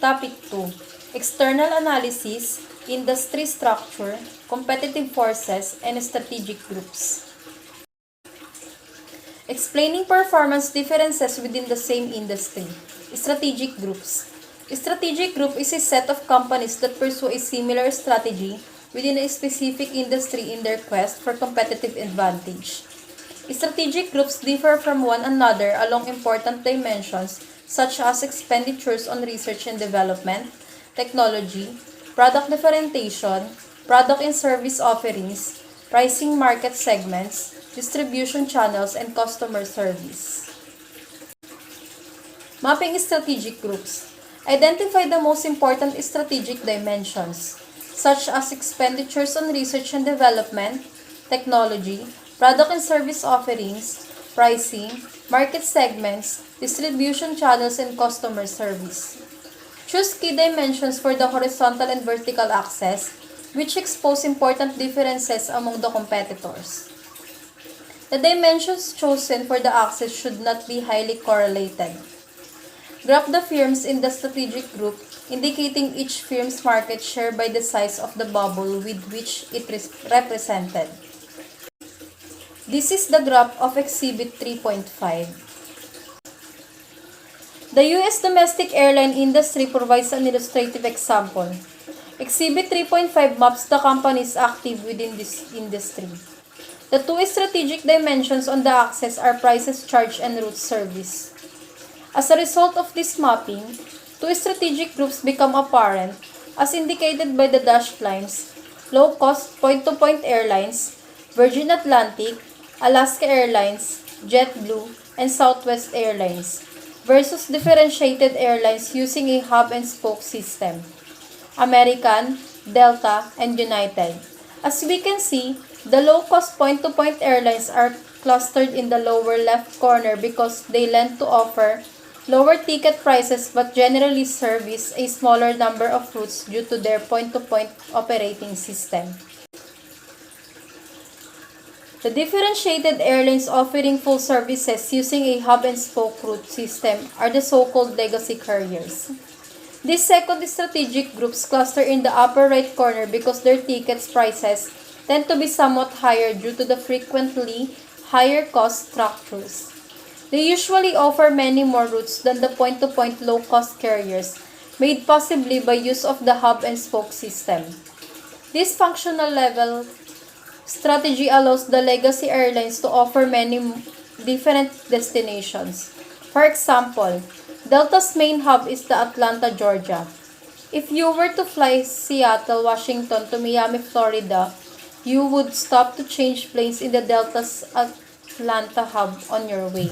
Topic 2. External analysis, industry structure, competitive forces, and strategic groups. Explaining performance differences within the same industry. Strategic groups. A strategic group is a set of companies that pursue a similar strategy within a specific industry in their quest for competitive advantage. Strategic groups differ from one another along important dimensions such as expenditures on research and development, technology, product differentiation, product and service offerings, pricing, market segments, distribution channels, and customer service. Mapping strategic groups. Identify the most important strategic dimensions, such as expenditures on research and development, technology, product and service offerings, pricing, market segments, distribution channels, and customer service. Choose key dimensions for the horizontal and vertical axis, which expose important differences among the competitors. The dimensions chosen for the axis should not be highly correlated. Graph the firms in the strategic group, indicating each firm's market share by the size of the bubble with which it is represented. This is the graph of Exhibit 3.5. The U.S. domestic airline industry provides an illustrative example. Exhibit 3.5 maps the companies active within this industry. The two strategic dimensions on the axis are prices charged and route service. As a result of this mapping, two strategic groups become apparent, as indicated by the dashed lines: low-cost point-to-point airlines, Virgin Atlantic, Alaska Airlines, JetBlue, and Southwest Airlines, versus differentiated airlines using a hub-and-spoke system: American, Delta, and United. As we can see, the low-cost point-to-point airlines are clustered in the lower left corner because they lend to offer lower ticket prices but generally service a smaller number of routes due to their point-to-point operating system. The differentiated airlines offering full services using a hub-and-spoke route system are the so-called legacy carriers. These second strategic groups cluster in the upper right corner because their tickets prices tend to be somewhat higher due to the frequently higher cost structures. They usually offer many more routes than the point-to-point low-cost carriers, made possibly by use of the hub-and-spoke system. This functional level strategy allows the legacy airlines to offer many different destinations. For example, Delta's main hub is the Atlanta, Georgia. If you were to fly Seattle, Washington to Miami, Florida, you would stop to change planes in the Delta's Atlanta hub on your way.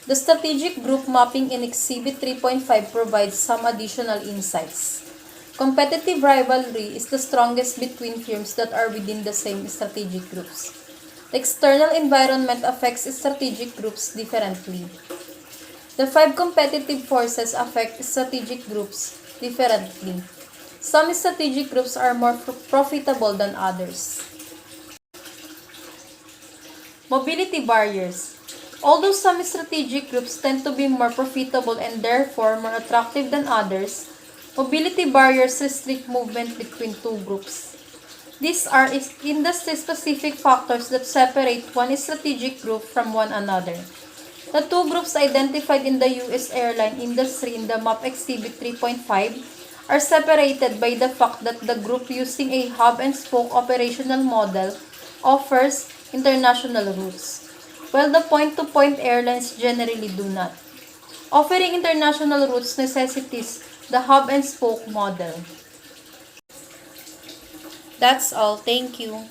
The strategic group mapping in Exhibit 3.5 provides some additional insights. Competitive rivalry is the strongest between firms that are within the same strategic groups. The external environment affects strategic groups differently. The 5 competitive forces affect strategic groups differently. Some strategic groups are more profitable than others. Mobility barriers. Although some strategic groups tend to be more profitable and therefore more attractive than others, mobility barriers restrict movement between two groups. These are industry-specific factors that separate one strategic group from one another. The two groups identified in the U.S. airline industry in the map Exhibit 3.5 are separated by the fact that the group using a hub-and-spoke operational model offers international routes, while the point-to-point airlines generally do not. Offering international routes necessitates the hub-and-spoke model. That's all. Thank you.